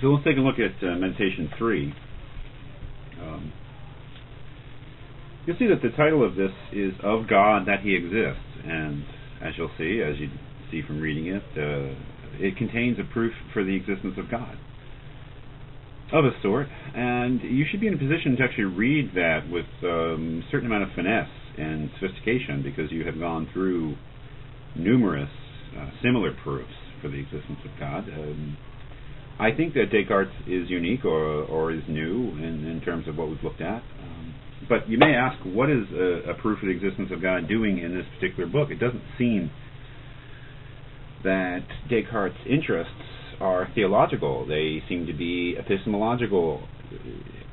So let's take a look at Meditation 3. You'll see that the title of this is Of God That He Exists, and as you see from reading it, it contains a proof for the existence of God, of a sort, and you should be in a position to actually read that with a certain amount of finesse and sophistication, because you have gone through numerous similar proofs for the existence of God. I think that Descartes is unique or is new in terms of what we've looked at. But you may ask, what is a proof of the existence of God doing in this particular book? It doesn't seem that Descartes' interests are theological. They seem to be epistemological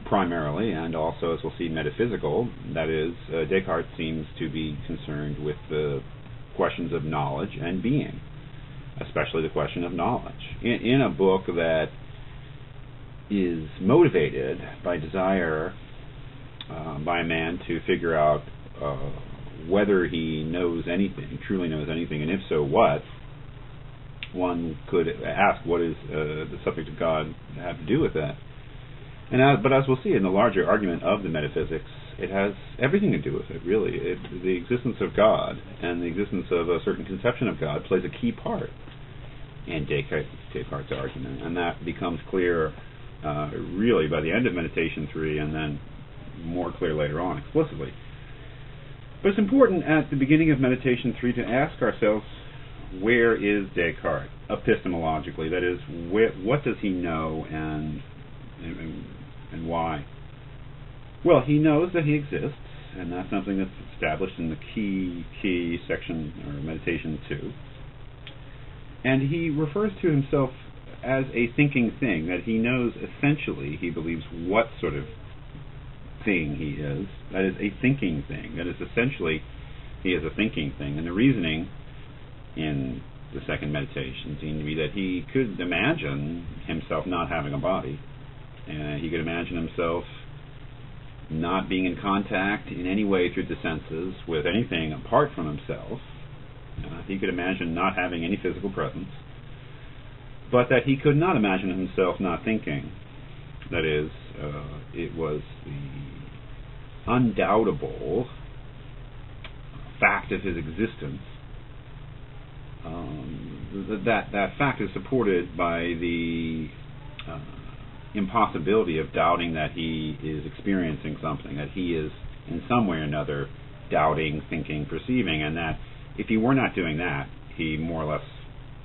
primarily, and also, as we'll see, metaphysical. That is, Descartes seems to be concerned with the questions of knowledge and being, especially the question of knowledge. In a book that is motivated by desire by a man to figure out whether he knows anything, truly knows anything, and if so, what, one could ask, what is the subject of God have to do with that? But as we'll see in the larger argument of the metaphysics, it has everything to do with it, really. The existence of God and the existence of a certain conception of God plays a key part in Descartes' argument, and that becomes clear really by the end of Meditation 3, and then more clear later on explicitly. But it's important at the beginning of Meditation 3 to ask ourselves, where is Descartes epistemologically? That is, what does he know and why? Well, he knows that he exists, and that's something that's established in the key section, or Meditation 2. And he refers to himself as a thinking thing, that he knows essentially, he believes, what sort of thing he is. That is a thinking thing. That is essentially, he is a thinking thing. And the reasoning in the second meditation seemed to be that he could imagine himself not having a body. He could imagine himself not being in contact in any way through the senses with anything apart from himself. He could imagine not having any physical presence, but that he could not imagine himself not thinking. That is, it was the undoubtable fact of his existence. That fact is supported by the impossibility of doubting that he is experiencing something, that he is in some way or another doubting, thinking, perceiving, and that if he were not doing that, he more or less,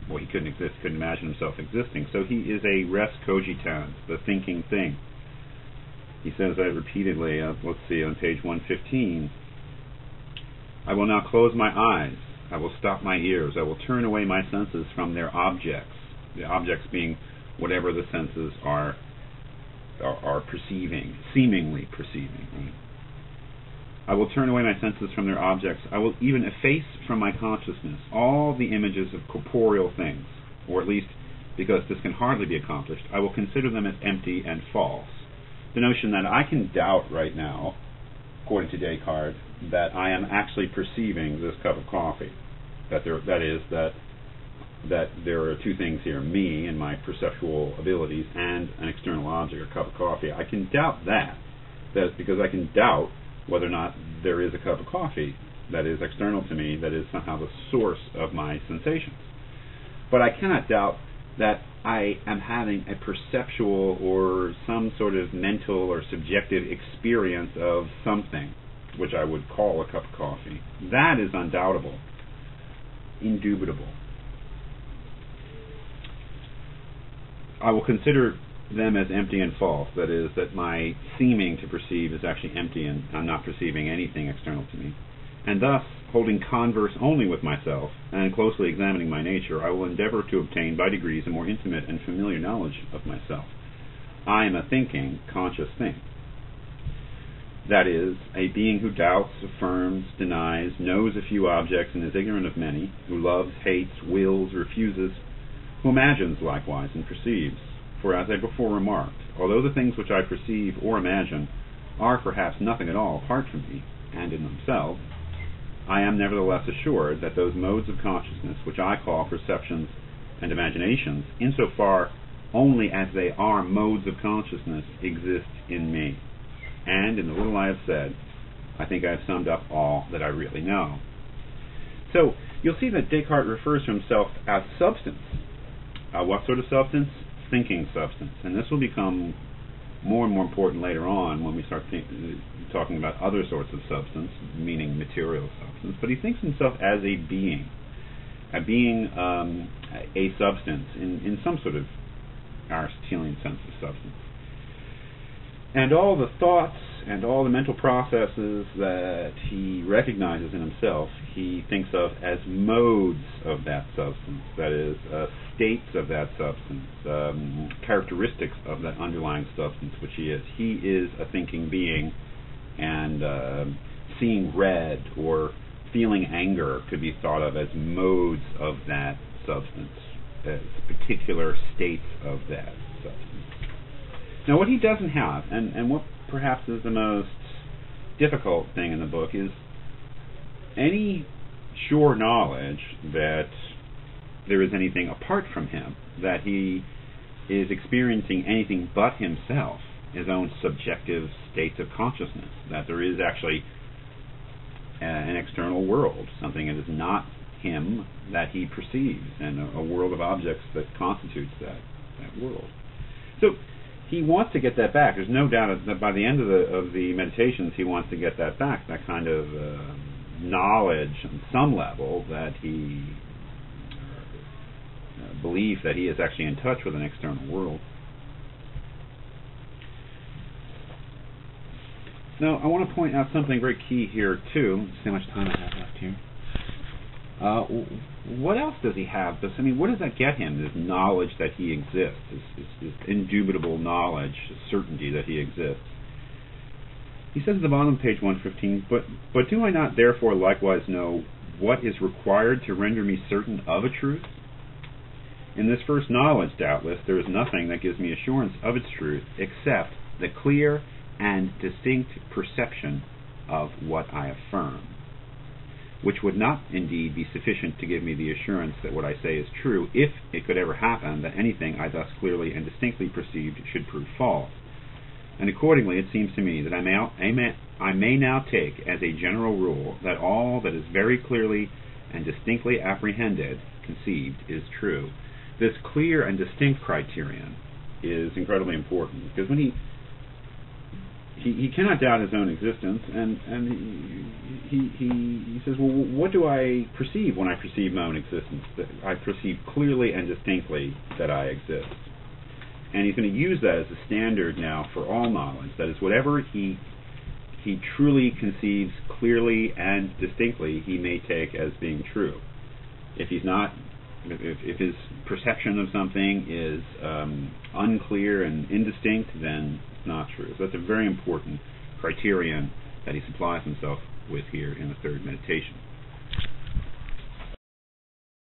well, he couldn't imagine himself existing. So he is a res cogitans, the thinking thing. He says that repeatedly. Let's see, on page 115. I will now close my eyes. I will stop my ears. I will turn away my senses from their objects. The objects being whatever the senses are perceiving, seemingly perceiving. Right? I will turn away my senses from their objects. I will even efface from my consciousness all the images of corporeal things, or at least, because this can hardly be accomplished, I will consider them as empty and false. The notion that I can doubt right now, according to Descartes, that I am actually perceiving this cup of coffee. That there are two things here, me and my perceptual abilities, and an external object, a cup of coffee. I can doubt that. That's because I can doubt whether or not there is a cup of coffee that is external to me, that is somehow the source of my sensations. But I cannot doubt that I am having a perceptual or some sort of mental or subjective experience of something, which I would call a cup of coffee. That is undoubtable, indubitable. I will consider them as empty and false. That is, that my seeming to perceive is actually empty and I'm not perceiving anything external to me. And thus, holding converse only with myself and closely examining my nature, I will endeavor to obtain by degrees a more intimate and familiar knowledge of myself. I am a thinking, conscious thing. That is, a being who doubts, affirms, denies, knows a few objects and is ignorant of many, who loves, hates, wills, refuses, who imagines likewise and perceives. For as I before remarked, although the things which I perceive or imagine are perhaps nothing at all apart from me, and in themselves, I am nevertheless assured that those modes of consciousness which I call perceptions and imaginations, insofar only as they are modes of consciousness exist in me. And in the little I have said, I think I have summed up all that I really know. So you'll see that Descartes refers to himself as substance. What sort of substance? Thinking substance. And this will become more and more important later on when we start talking about other sorts of substance, meaning material substance. But he thinks himself as a being, a substance in some sort of Aristotelian sense of substance. And all the thoughts and all the mental processes that he recognizes in himself, he thinks of as modes of that substance, that is, states of that substance, characteristics of that underlying substance which he is. He is a thinking being, and seeing red or feeling anger could be thought of as modes of that substance, as particular states of that substance. Now, what he doesn't have, and what perhaps is the most difficult thing in the book, is any sure knowledge that there is anything apart from him, that he is experiencing anything but himself, his own subjective states of consciousness, that there is actually an external world, something that is not him that he perceives, and a world of objects that constitutes that world. So he wants to get that back. There's no doubt that by the end of the meditations, he wants to get that back, that kind of knowledge on some level, that he believes that he is actually in touch with an external world. Now, I want to point out something very key here, too. Let's see how much time I have left here. What else does he have? What does that get him, this knowledge that he exists, this indubitable knowledge, certainty that he exists? He says at the bottom of page 115, but do I not therefore likewise know what is required to render me certain of a truth? In this first knowledge, doubtless, there is nothing that gives me assurance of its truth except the clear and distinct perception of what I affirm, which would not indeed be sufficient to give me the assurance that what I say is true, if it could ever happen that anything I thus clearly and distinctly perceived should prove false. And accordingly, it seems to me that I may now take as a general rule that all that is very clearly and distinctly apprehended, conceived, is true. This clear and distinct criterion is incredibly important, because when he cannot doubt his own existence, and he says, well, what do I perceive when I perceive my own existence? That I perceive clearly and distinctly that I exist. And he's going to use that as a standard now for all knowledge. That is, whatever he truly conceives clearly and distinctly, he may take as being true. If his perception of something is unclear and indistinct, then it's not true. So that's a very important criterion that he supplies himself with here in the third meditation.